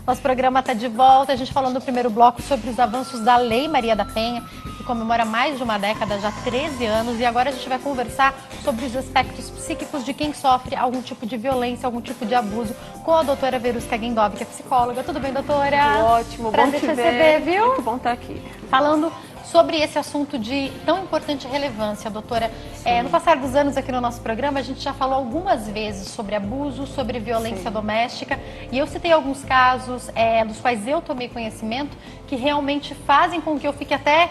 Nosso programa está de volta, a gente falando no primeiro bloco sobre os avanços da Lei Maria da Penha, que comemora mais de uma década, já 13 anos, e agora a gente vai conversar sobre os aspectos psíquicos de quem sofre algum tipo de violência, algum tipo de abuso, com a doutora Verusca Guendov, que é psicóloga. Tudo bem, doutora? Ótimo, prazer bom te receber, viu? Muito bom estar aqui. Falando sobre esse assunto de tão importante relevância, doutora. No passar dos anos aqui no nosso programa, a gente já falou algumas vezes sobre abuso, sobre violência doméstica, e eu citei alguns casos dos quais eu tomei conhecimento que realmente fazem com que eu fique até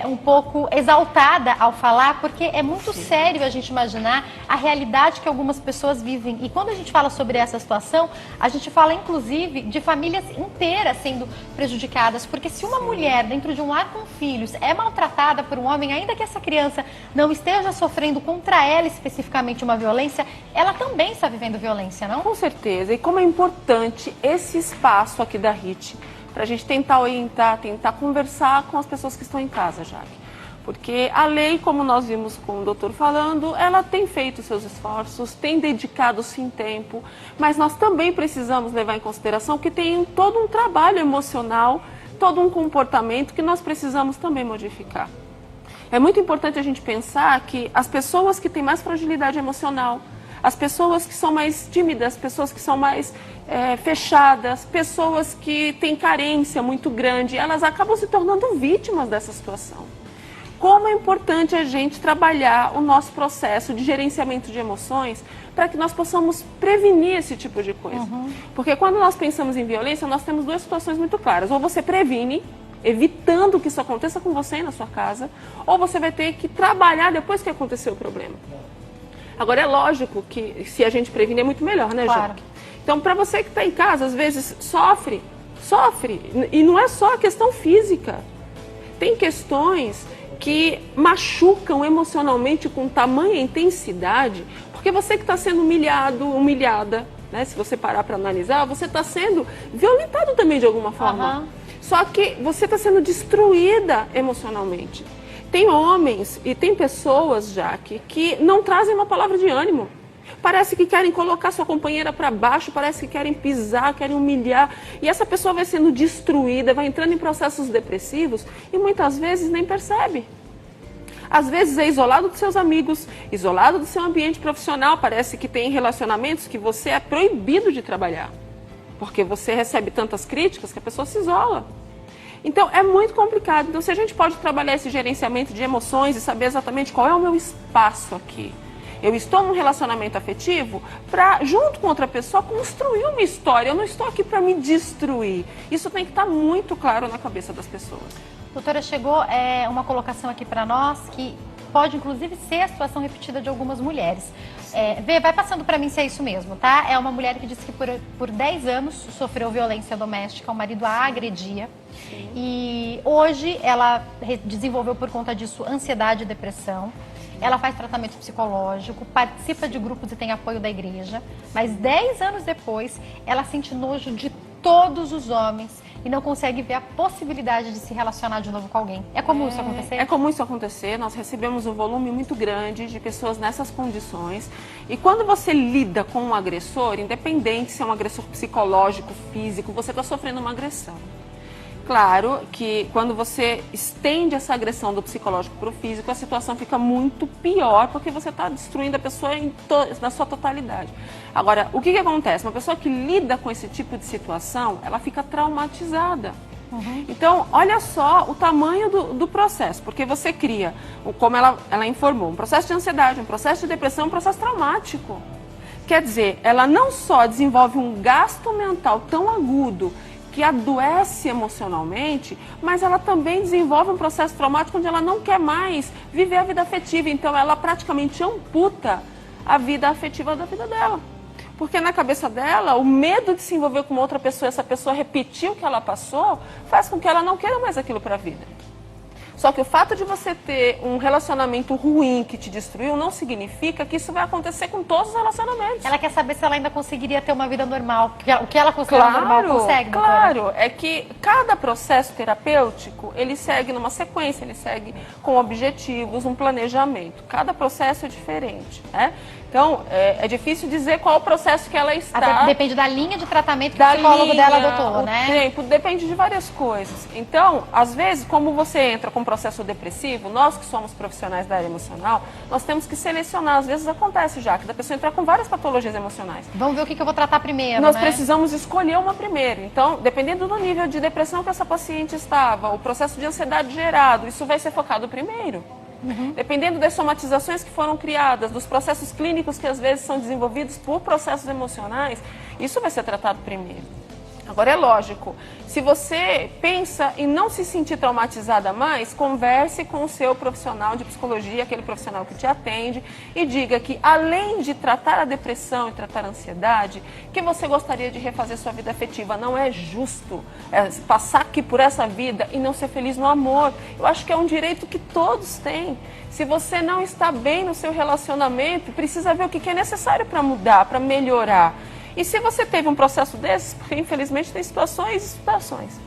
um pouco exaltada ao falar, porque é muito sério a gente imaginar a realidade que algumas pessoas vivem. E quando a gente fala sobre essa situação, a gente fala inclusive de famílias inteiras sendo prejudicadas, porque se uma mulher dentro de um lar com filhos é maltratada por um homem, ainda que essa criança não esteja sofrendo contra ela especificamente uma violência, ela também está vivendo violência, não? Com certeza. E como é importante esse espaço aqui da RIT, para a gente tentar orientar, tentar conversar com as pessoas que estão em casa, Jaque. Porque a lei, como nós vimos com o doutor falando, ela tem feito seus esforços, tem dedicado sim tempo, mas nós também precisamos levar em consideração que tem todo um trabalho emocional, todo um comportamento que nós precisamos também modificar. É muito importante a gente pensar que as pessoas que têm mais fragilidade emocional, as pessoas que são mais tímidas, pessoas que são mais fechadas, pessoas que têm carência muito grande, elas acabam se tornando vítimas dessa situação. Como é importante a gente trabalhar o nosso processo de gerenciamento de emoções para que nós possamos prevenir esse tipo de coisa. Porque quando nós pensamos em violência, nós temos duas situações muito claras. Ou você previne, evitando que isso aconteça com você e na sua casa, ou você vai ter que trabalhar depois que aconteceu o problema. Agora, é lógico que se a gente prevenir é muito melhor, né, Claro. Jaque? Então, para você que está em casa, às vezes sofre, e não é só a questão física. Tem questões que machucam emocionalmente com tamanha intensidade, porque você que está sendo humilhado, humilhada, né? Se você parar para analisar, você está sendo violentado também de alguma forma. Só que você está sendo destruída emocionalmente. Tem homens e tem pessoas, Jaque, que não trazem uma palavra de ânimo. Parece que querem colocar sua companheira para baixo, parece que querem pisar, querem humilhar. E essa pessoa vai sendo destruída, vai entrando em processos depressivos e muitas vezes nem percebe. Às vezes é isolado dos seus amigos, isolado do seu ambiente profissional. Parece que tem relacionamentos que você é proibido de trabalhar, porque você recebe tantas críticas que a pessoa se isola. Então, é muito complicado. Então, se a gente pode trabalhar esse gerenciamento de emoções e saber exatamente qual é o meu espaço aqui. Eu estou num relacionamento afetivo para, junto com outra pessoa, construir uma história. Eu não estou aqui para me destruir. Isso tem que estar muito claro na cabeça das pessoas. Doutora, chegou uma colocação aqui para nós que pode, inclusive, ser a situação repetida de algumas mulheres. Vai passando para mim se é isso mesmo, tá? É uma mulher que disse que por 10 anos sofreu violência doméstica, o marido a agredia. Sim. E hoje ela desenvolveu por conta disso ansiedade e depressão. Ela faz tratamento psicológico, participa de grupos e tem apoio da igreja. Mas 10 anos depois, ela sente nojo de todos os homens e não consegue ver a possibilidade de se relacionar de novo com alguém. É comum isso acontecer? É comum isso acontecer. Nós recebemos um volume muito grande de pessoas nessas condições. E quando você lida com um agressor, independente se é um agressor psicológico, físico, você está sofrendo uma agressão. Claro que quando você estende essa agressão do psicológico para o físico, a situação fica muito pior, porque você está destruindo a pessoa na sua totalidade. Agora, o que acontece? Uma pessoa que lida com esse tipo de situação, ela fica traumatizada. Então, olha só o tamanho do processo, porque você cria, como ela informou, um processo de ansiedade, um processo de depressão, um processo traumático. Quer dizer, ela não só desenvolve um gasto mental tão agudo, que adoece emocionalmente, mas ela também desenvolve um processo traumático onde ela não quer mais viver a vida afetiva. Então, ela praticamente amputa a vida afetiva da vida dela. Porque na cabeça dela, o medo de se envolver com outra pessoa, essa pessoa repetir o que ela passou, faz com que ela não queira mais aquilo para a vida. Só que o fato de você ter um relacionamento ruim que te destruiu não significa que isso vai acontecer com todos os relacionamentos. Ela quer saber se ela ainda conseguiria ter uma vida normal. O que ela considera normal consegue, doutora? Claro, é que cada processo terapêutico, ele segue numa sequência, ele segue com objetivos, um planejamento. Cada processo é diferente, né? Então, é difícil dizer qual o processo que ela está. Até depende da linha de tratamento que o psicólogo dela adotou, né? Tempo, depende de várias coisas. Então, às vezes, como você entra com um processo depressivo, nós que somos profissionais da área emocional, nós temos que selecionar. Às vezes acontece já, que da pessoa entrar com várias patologias emocionais. Vamos ver o que eu vou tratar primeiro, Nós né? precisamos escolher uma primeiro. Então, dependendo do nível de depressão que essa paciente estava, o processo de ansiedade gerado, isso vai ser focado primeiro. Dependendo das somatizações que foram criadas, dos processos clínicos que às vezes são desenvolvidos por processos emocionais, isso vai ser tratado primeiro. Agora, é lógico, se você pensa em não se sentir traumatizada mais, converse com o seu profissional de psicologia, aquele profissional que te atende, e diga que, além de tratar a depressão e tratar a ansiedade, que você gostaria de refazer sua vida afetiva. Não é justo passar aqui por essa vida e não ser feliz no amor. Eu acho que é um direito que todos têm. Se você não está bem no seu relacionamento, precisa ver o que é necessário para mudar, para melhorar. E se você teve um processo desses, porque infelizmente tem situações e situações,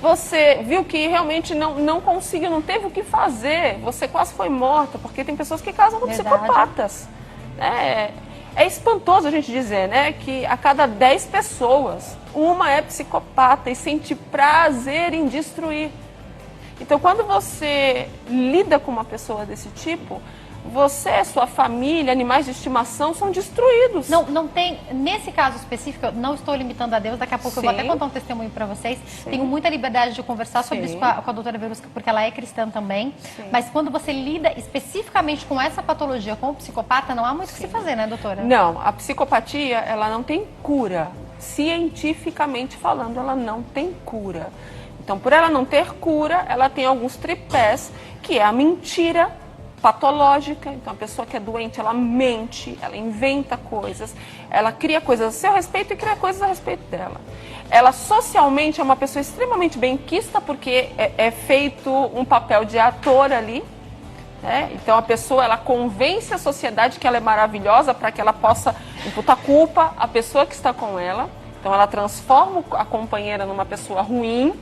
você viu que realmente não conseguiu, não teve o que fazer, você quase foi morta, porque tem pessoas que casam com psicopatas. É espantoso a gente dizer, né, que a cada 10 pessoas, uma é psicopata e sente prazer em destruir. Então, quando você lida com uma pessoa desse tipo, você, sua família, animais de estimação são destruídos. Não tem, nesse caso específico, eu não estou limitando a Deus, daqui a pouco eu vou até contar um testemunho para vocês. Tenho muita liberdade de conversar sobre isso com a doutora Verusca, porque ela é cristã também. Mas quando você lida especificamente com essa patologia, com o psicopata, não há muito o que se fazer, né, doutora? Não, a psicopatia, ela não tem cura. Cientificamente falando, ela não tem cura. Então, por ela não ter cura, ela tem alguns tripés, que é a mentira patológica. Então, a pessoa que é doente, ela mente, ela inventa coisas, ela cria coisas a seu respeito e cria coisas a respeito dela. Ela socialmente é uma pessoa extremamente benquista, porque é feito um papel de ator ali, né? Então, a pessoa, ela convence a sociedade que ela é maravilhosa para que ela possa imputar culpa à pessoa que está com ela. Então, ela transforma a companheira numa pessoa ruim.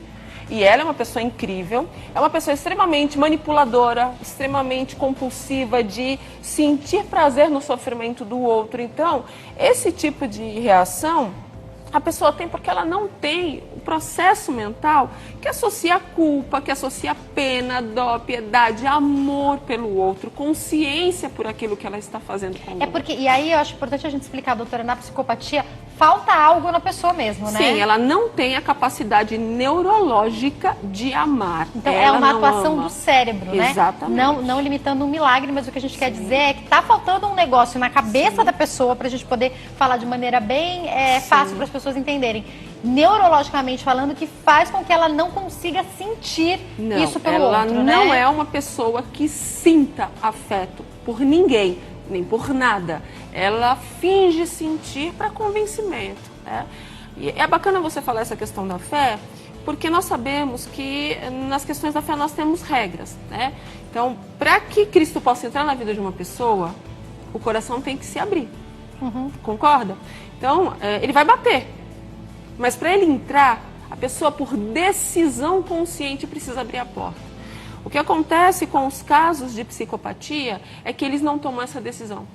E ela é uma pessoa incrível, é uma pessoa extremamente manipuladora, extremamente compulsiva de sentir prazer no sofrimento do outro. Então, esse tipo de reação a pessoa tem porque ela não tem o processo mental que associa culpa, que associa pena, dó, piedade, amor pelo outro, consciência por aquilo que ela está fazendo com o outro. Porque, e aí eu acho importante a gente explicar, doutora, na psicopatia, falta algo na pessoa mesmo, né? Sim, ela não tem a capacidade neurológica de amar. Então é uma atuação do cérebro, né? Exatamente. Não limitando um milagre, mas o que a gente quer dizer é que está faltando um negócio na cabeça da pessoa para a gente poder falar de maneira bem fácil para as pessoas entenderem. Neurologicamente falando, que faz com que ela não consiga sentir isso pelo outro, Ela não é uma pessoa que sinta afeto por ninguém, nem por nada. Ela finge sentir para convencimento, né? E é bacana você falar essa questão da fé, porque nós sabemos que nas questões da fé nós temos regras, né? Então, para que Cristo possa entrar na vida de uma pessoa, o coração tem que se abrir. Concorda? Então, ele vai bater. Mas para ele entrar, a pessoa, por decisão consciente, precisa abrir a porta. O que acontece com os casos de psicopatia é que eles não tomam essa decisão.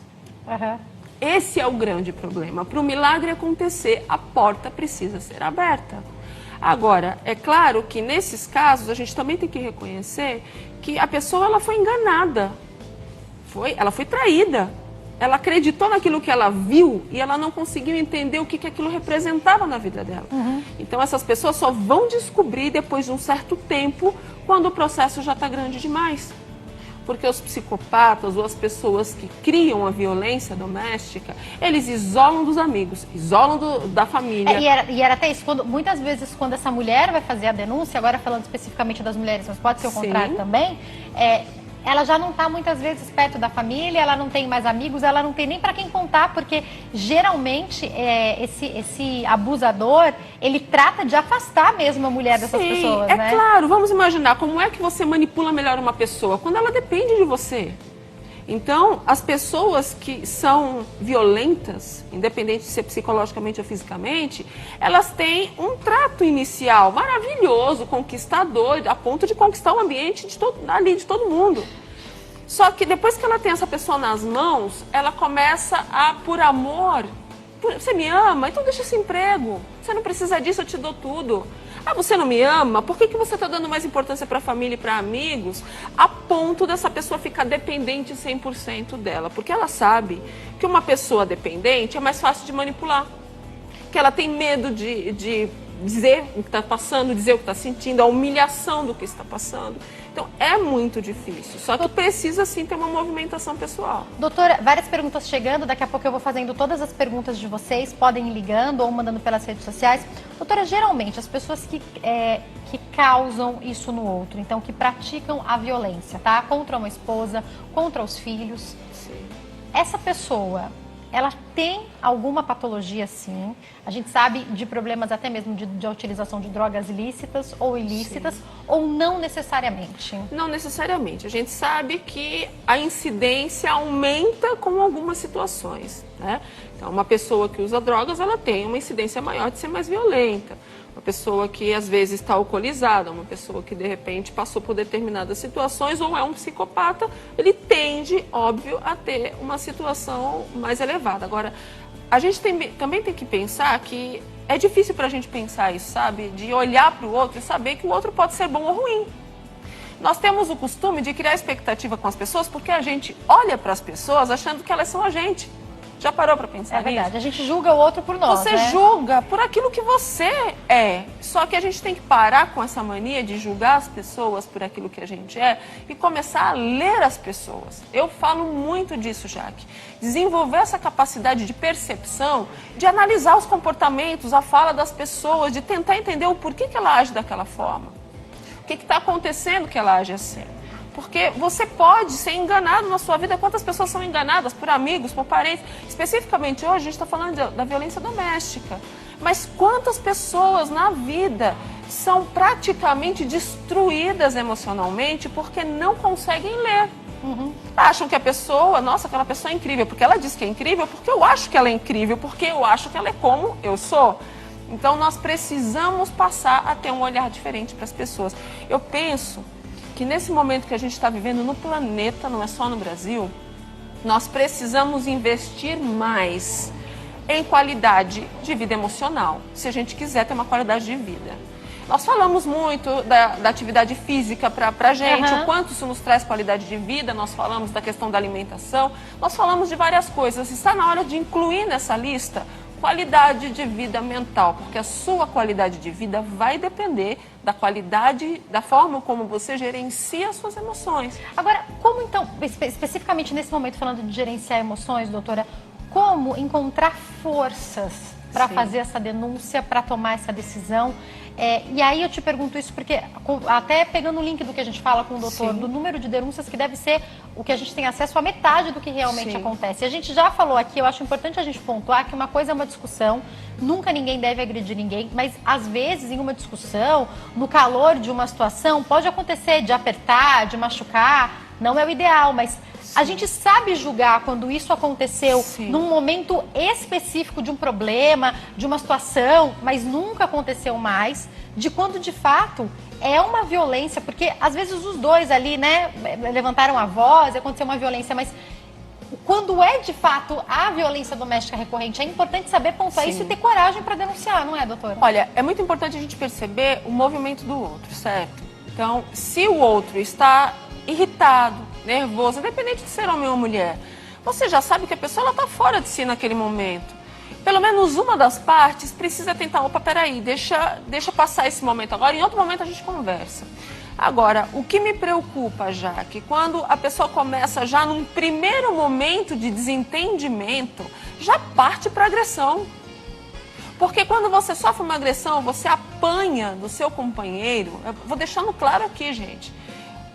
Esse é o grande problema. Para o milagre acontecer, a porta precisa ser aberta. Agora, é claro que nesses casos, a gente também tem que reconhecer que a pessoa ela foi enganada. Ela foi traída. Ela acreditou naquilo que ela viu e ela não conseguiu entender o que aquilo representava na vida dela. Então, essas pessoas só vão descobrir depois de um certo tempo, quando o processo já está grande demais. Porque os psicopatas ou as pessoas que criam a violência doméstica, eles isolam dos amigos, isolam da família. E era até isso, muitas vezes quando essa mulher vai fazer a denúncia, agora falando especificamente das mulheres, mas pode ser o contrário também, ela já não está muitas vezes perto da família, ela não tem mais amigos, ela não tem nem para quem contar, porque geralmente esse abusador, ele trata de afastar mesmo a mulher dessas pessoas, né? Claro, vamos imaginar como é que você manipula melhor uma pessoa quando ela depende de você. Então, as pessoas que são violentas, independente de ser psicologicamente ou fisicamente, elas têm um trato inicial maravilhoso, conquistador, a ponto de conquistar o ambiente de todo mundo. Só que depois que ela tem essa pessoa nas mãos, ela começa a, por amor, você me ama? Então deixa esse emprego. Você não precisa disso, eu te dou tudo. Ah, você não me ama? Por que você está dando mais importância para a família e para amigos? A ponto dessa pessoa ficar dependente 100% dela. Porque ela sabe que uma pessoa dependente é mais fácil de manipular. Que ela tem medo de dizer o que está passando, dizer o que está sentindo, a humilhação do que está passando. Então, é muito difícil. Só que precisa, sim, ter uma movimentação pessoal. Doutora, várias perguntas chegando. Daqui a pouco eu vou fazendo todas as perguntas de vocês. Podem ir ligando ou mandando pelas redes sociais. Doutora, geralmente, as pessoas que causam isso no outro, então, que praticam a violência, tá? Contra uma esposa, contra os filhos. Sim. Essa pessoa, ela tem alguma patologia, sim. A gente sabe de problemas até mesmo de utilização de drogas lícitas ou ilícitas, sim, ou não necessariamente? Não necessariamente. A gente sabe que a incidência aumenta com algumas situações, né? Então, uma pessoa que usa drogas, ela tem uma incidência maior de ser mais violenta. Uma pessoa que às vezes está alcoolizada, uma pessoa que de repente passou por determinadas situações ou é um psicopata, ele tende, óbvio, a ter uma situação mais elevada. Agora, a gente também tem que pensar que é difícil para a gente pensar isso, sabe? De olhar para o outro e saber que o outro pode ser bom ou ruim. Nós temos o costume de criar expectativa com as pessoas porque a gente olha para as pessoas achando que elas são a gente. Já parou para pensar nisso? É verdade, a gente julga o outro por nós, Você julga por aquilo que você é. Só que a gente tem que parar com essa mania de julgar as pessoas por aquilo que a gente é e começar a ler as pessoas. Eu falo muito disso, Jaque. Desenvolver essa capacidade de percepção, de analisar os comportamentos, a fala das pessoas, de tentar entender o porquê que ela age daquela forma. O que está acontecendo que ela age assim. Porque você pode ser enganado na sua vida. Quantas pessoas são enganadas por amigos, por parentes? Especificamente hoje a gente está falando da violência doméstica. Mas quantas pessoas na vida são praticamente destruídas emocionalmente porque não conseguem ler? Acham que a pessoa, nossa, aquela pessoa é incrível. Porque ela diz que é incrível, porque eu acho que ela é incrível, porque eu acho que ela é como eu sou. Então nós precisamos passar a ter um olhar diferente para as pessoas. Eu penso que nesse momento que a gente está vivendo no planeta, não é só no Brasil, nós precisamos investir mais em qualidade de vida emocional, se a gente quiser ter uma qualidade de vida. Nós falamos muito da atividade física para a gente, o quanto isso nos traz qualidade de vida, nós falamos da questão da alimentação, nós falamos de várias coisas. Está na hora de incluir nessa lista qualidade de vida mental, porque a sua qualidade de vida vai depender da qualidade, da forma como você gerencia as suas emoções. Agora, como então, especificamente nesse momento, falando de gerenciar emoções, doutora, como encontrar forças para fazer essa denúncia, para tomar essa decisão? E aí eu te pergunto isso porque, até pegando o link do que a gente fala com o doutor, do número de denúncias que deve ser o que a gente tem acesso a metade do que realmente acontece. A gente já falou aqui, eu acho importante a gente pontuar que uma coisa é uma discussão, nunca ninguém deve agredir ninguém, mas às vezes em uma discussão, no calor de uma situação, pode acontecer de apertar, de machucar, não é o ideal, mas a gente sabe julgar quando isso aconteceu num momento específico de um problema, de uma situação, mas nunca aconteceu mais, de quando de fato é uma violência, porque às vezes os dois ali, né, levantaram a voz, aconteceu uma violência, mas quando é de fato a violência doméstica recorrente, é importante saber pontuar isso e ter coragem para denunciar, não é, doutora? Olha, é muito importante a gente perceber o movimento do outro, certo? Então, se o outro está irritado, nervoso, independente de ser homem ou mulher, você já sabe que a pessoa está fora de si naquele momento. Pelo menos uma das partes precisa tentar, opa, peraí, deixa passar esse momento agora, em outro momento a gente conversa. Agora, o que me preocupa, Jaque, quando a pessoa começa já num primeiro momento de desentendimento, já parte para agressão. Porque quando você sofre uma agressão, você apanha do seu companheiro, eu vou deixando claro aqui, gente,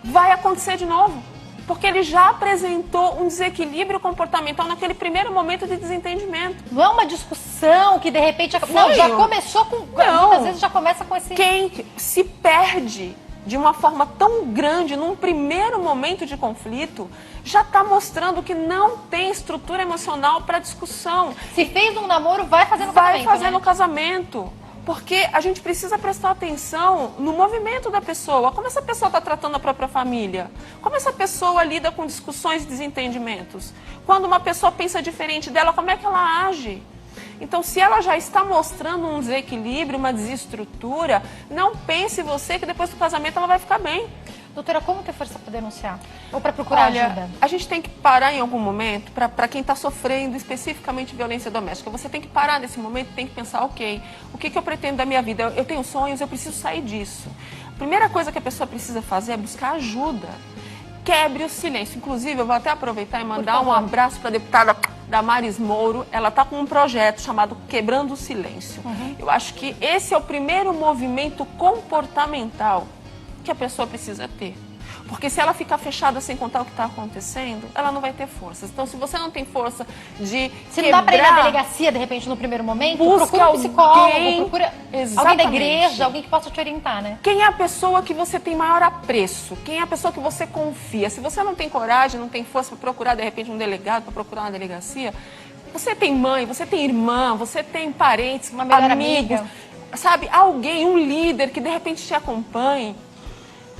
vai acontecer de novo. porque ele já apresentou um desequilíbrio comportamental naquele primeiro momento de desentendimento. Não é uma discussão que de repente... Não, já começou com... Não. Muitas vezes já começa com esse... Quem se perde de uma forma tão grande num primeiro momento de conflito, já está mostrando que não tem estrutura emocional para discussão. Se fez um namoro, vai fazer no casamento. Vai fazer né? no casamento. Porque a gente precisa prestar atenção no movimento da pessoa. Como essa pessoa está tratando a própria família? Como essa pessoa lida com discussões e desentendimentos? Quando uma pessoa pensa diferente dela, como é que ela age? Então, se ela já está mostrando um desequilíbrio, uma desestrutura, não pense você que depois do casamento ela vai ficar bem. Doutora, como ter força para denunciar? Ou para procurar ajuda? A gente tem que parar em algum momento, para quem está sofrendo especificamente violência doméstica, você tem que parar nesse momento e tem que pensar, ok, o que eu pretendo da minha vida? Eu tenho sonhos, eu preciso sair disso. A primeira coisa que a pessoa precisa fazer é buscar ajuda. Quebre o silêncio. Inclusive, eu vou até aproveitar e mandar um abraço para a deputada Damares Mouro. Ela está com um projeto chamado Quebrando o Silêncio. Eu acho que esse é o primeiro movimento comportamental que a pessoa precisa ter. Porque se ela ficar fechada sem contar o que está acontecendo, ela não vai ter forças. Então, se você não tem força de Se não dá para ir na delegacia, de repente, no primeiro momento, procura um psicólogo, procura alguém da igreja, alguém que possa te orientar, né? Quem é a pessoa que você tem maior apreço? Quem é a pessoa que você confia? Se você não tem coragem, não tem força para procurar, de repente, um delegado, para procurar uma delegacia, você tem mãe, você tem irmã, você tem parentes, uma melhor amigos, amiga. Sabe? Alguém, um líder que, de repente, te acompanhe.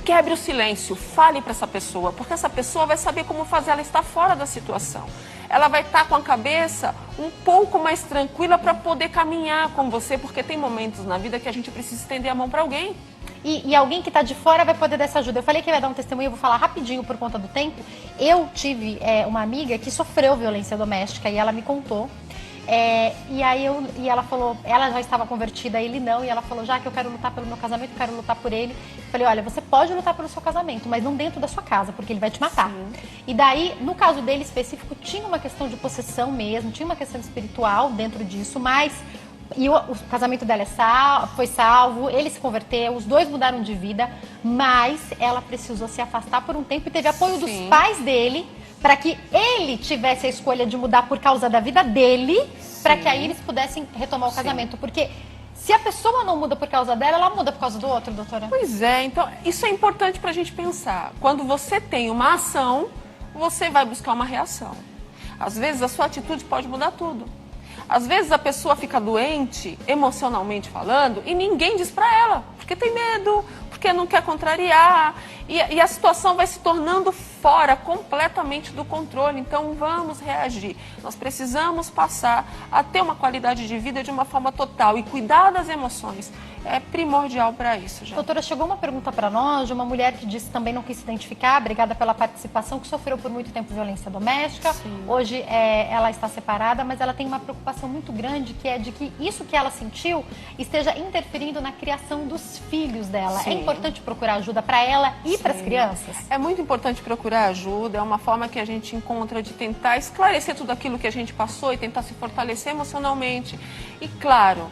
Quebre o silêncio, fale para essa pessoa, porque essa pessoa vai saber como fazer ela estar fora da situação. Ela vai estar com a cabeça um pouco mais tranquila para poder caminhar com você, porque tem momentos na vida que a gente precisa estender a mão para alguém. E alguém que está de fora vai poder dar essa ajuda. Eu falei que ia dar um testemunho, eu vou falar rapidinho por conta do tempo. Eu tive uma amiga que sofreu violência doméstica e ela me contou. E ela falou, ela já estava convertida, ele não, e ela falou, já que eu quero lutar pelo meu casamento, eu quero lutar por ele. Eu falei, olha, você pode lutar pelo seu casamento, mas não dentro da sua casa, porque ele vai te matar. Sim. E daí, no caso dele específico, tinha uma questão de possessão mesmo, tinha uma questão espiritual dentro disso, mas... E o casamento dela foi salvo, ele se converteu, os dois mudaram de vida, mas ela precisou se afastar por um tempo e teve apoio dos pais dele, para que ele tivesse a escolha de mudar por causa da vida dele, para que aí eles pudessem retomar o casamento. Porque se a pessoa não muda por causa dela, ela muda por causa do outro, doutora? Pois é, então isso é importante para a gente pensar. Quando você tem uma ação, você vai buscar uma reação. Às vezes a sua atitude pode mudar tudo. Às vezes a pessoa fica doente, emocionalmente falando, e ninguém diz para ela, porque tem medo, porque não quer contrariar, e a situação vai se tornando fora completamente do controle. Então vamos reagir. Nós precisamos passar a ter uma qualidade de vida de uma forma total, e cuidar das emoções é primordial para isso. Já. Doutora, chegou uma pergunta para nós de uma mulher que disse também não quis se identificar, obrigada pela participação, que sofreu por muito tempo violência doméstica. Sim. Hoje ela está separada, mas ela tem uma preocupação muito grande, que é de que isso que ela sentiu esteja interferindo na criação dos filhos dela. Sim. É importante procurar ajuda para ela e para as crianças? É muito importante procurar ajuda, é uma forma que a gente encontra de tentar esclarecer tudo aquilo que a gente passou e tentar se fortalecer emocionalmente. E claro,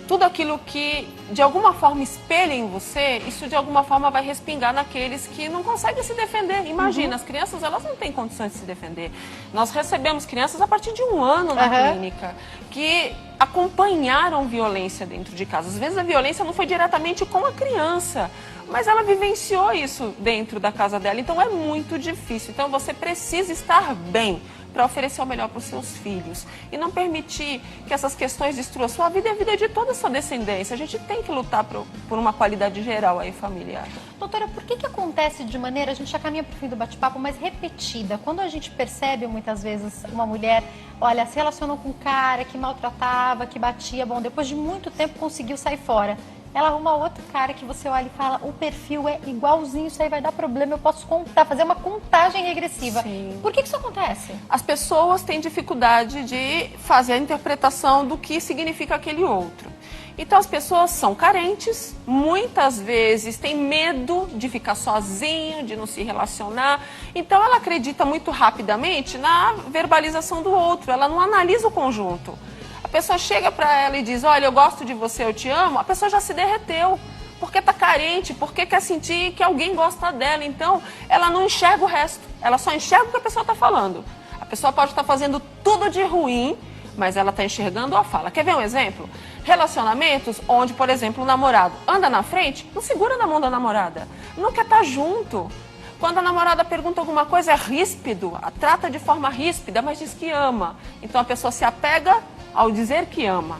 tudo aquilo que de alguma forma espelha em você, isso de alguma forma vai respingar naqueles que não conseguem se defender. Imagina, as crianças, elas não têm condições de se defender. Nós recebemos crianças a partir de 1 ano na clínica que acompanharam violência dentro de casa. Às vezes a violência não foi diretamente com a criança, mas ela vivenciou isso dentro da casa dela. Então é muito difícil. Então você precisa estar bem para oferecer o melhor para os seus filhos e não permitir que essas questões destruam a sua vida e a vida de toda a sua descendência. A gente tem que lutar por uma qualidade geral aí familiar. Doutora, por que acontece de maneira, a gente já caminha para o fim do bate-papo, mas repetida? Quando a gente percebe muitas vezes uma mulher, olha, se relacionou com um cara que maltratava, que batia, bom, depois de muito tempo conseguiu sair fora. Ela arruma outro cara que você olha e fala, o perfil é igualzinho, isso aí vai dar problema, eu posso contar, fazer uma contagem regressiva. Sim. Por que isso acontece? As pessoas têm dificuldade de fazer a interpretação do que significa aquele outro. Então as pessoas são carentes, muitas vezes têm medo de ficar sozinho, de não se relacionar. Então ela acredita muito rapidamente na verbalização do outro, ela não analisa o conjunto. A pessoa chega para ela e diz, olha, eu gosto de você, eu te amo, a pessoa já se derreteu, porque está carente, porque quer sentir que alguém gosta dela. Então, ela não enxerga o resto, Ela só enxerga o que a pessoa está falando. A pessoa pode estar fazendo tudo de ruim, mas ela está enxergando a fala. Quer ver um exemplo? Relacionamentos onde, por exemplo, o namorado anda na frente, não segura na mão da namorada, não quer estar junto. Quando a namorada pergunta alguma coisa, é ríspido, a trata de forma ríspida, mas diz que ama. Então a pessoa se apega ao dizer que ama,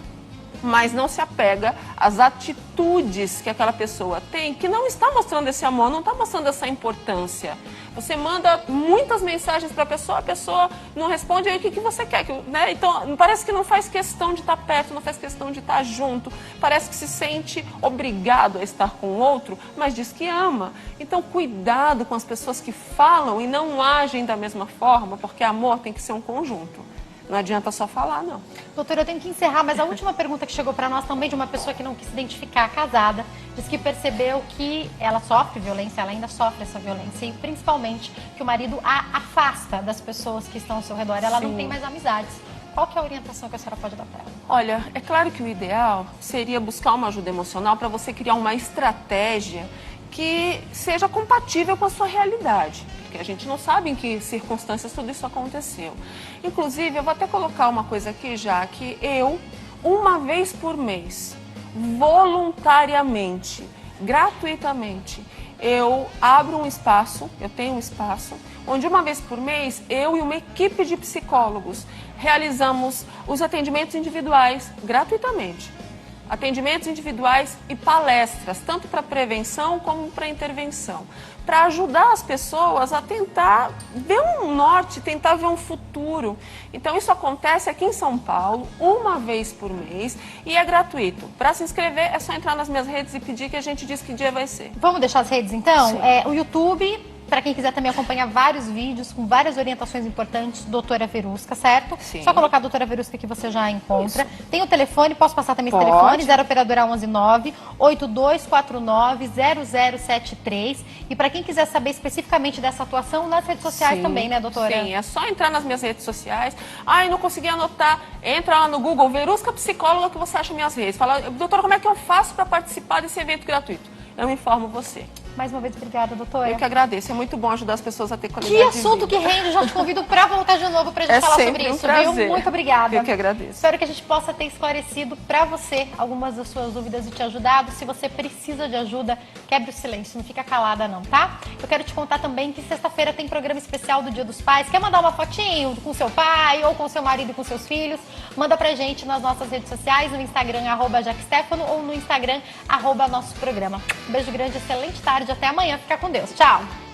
mas não se apega às atitudes que aquela pessoa tem, que não está mostrando esse amor, não está mostrando essa importância. Você manda muitas mensagens para a pessoa não responde, aí o que você quer? Né? Então, parece que não faz questão de estar perto, não faz questão de estar junto, parece que se sente obrigado a estar com o outro, mas diz que ama. Então, cuidado com as pessoas que falam e não agem da mesma forma, porque amor tem que ser um conjunto. Não adianta só falar, não. Doutora, eu tenho que encerrar, mas a última pergunta que chegou para nós também de uma pessoa que não quis se identificar, casada, diz que percebeu que ela sofre violência, ela ainda sofre essa violência, e principalmente que o marido a afasta das pessoas que estão ao seu redor, ela não tem mais amizades. Qual que é a orientação que a senhora pode dar para ela? Olha, é claro que o ideal seria buscar uma ajuda emocional para você criar uma estratégia que seja compatível com a sua realidade. Porque a gente não sabe em que circunstâncias tudo isso aconteceu. Inclusive, eu vou até colocar uma coisa aqui já, que eu, uma vez por mês, voluntariamente, gratuitamente, eu abro um espaço, eu tenho um espaço, onde uma vez por mês, eu e uma equipe de psicólogos realizamos os atendimentos individuais gratuitamente. Atendimentos individuais e palestras, tanto para prevenção como para intervenção, para ajudar as pessoas a tentar ver um norte, tentar ver um futuro. Então isso acontece aqui em São Paulo, uma vez por mês, e é gratuito. Para se inscrever é só entrar nas minhas redes e pedir que a gente diz que dia vai ser. Vamos deixar as redes então? O YouTube... Para quem quiser também acompanhar vários vídeos com várias orientações importantes, doutora Verusca, certo? Sim. Só colocar a doutora Verusca que você já encontra. Isso. Tem o telefone, posso passar também esse Pode. telefone, 0 operadora 119 8249 0073. E para quem quiser saber especificamente dessa atuação nas redes sociais também, né, doutora? Sim, é só entrar nas minhas redes sociais. Ai, não consegui anotar. Entra lá no Google, Verusca Psicóloga, que você acha minhas redes. Fala, doutora, como é que eu faço para participar desse evento gratuito? Eu informo você. Mais uma vez, obrigada, doutora. Eu que agradeço. É muito bom ajudar as pessoas a ter qualidade de vida. Que assunto que rende. Já te convido para voltar de novo para a gente falar sobre isso. Prazer. Muito obrigada. Eu que agradeço. Espero que a gente possa ter esclarecido para você algumas das suas dúvidas e te ajudado. Se você precisa de ajuda, quebre o silêncio. Não fica calada não, tá? Eu quero te contar também que sexta-feira tem programa especial do Dia dos Pais. Quer mandar uma fotinho com seu pai ou com seu marido e com seus filhos? Manda pra gente nas nossas redes sociais, no Instagram, @JaqueStefano, ou no Instagram, @nosso programa. Um beijo grande, excelente tarde. Até amanhã. Fica com Deus. Tchau!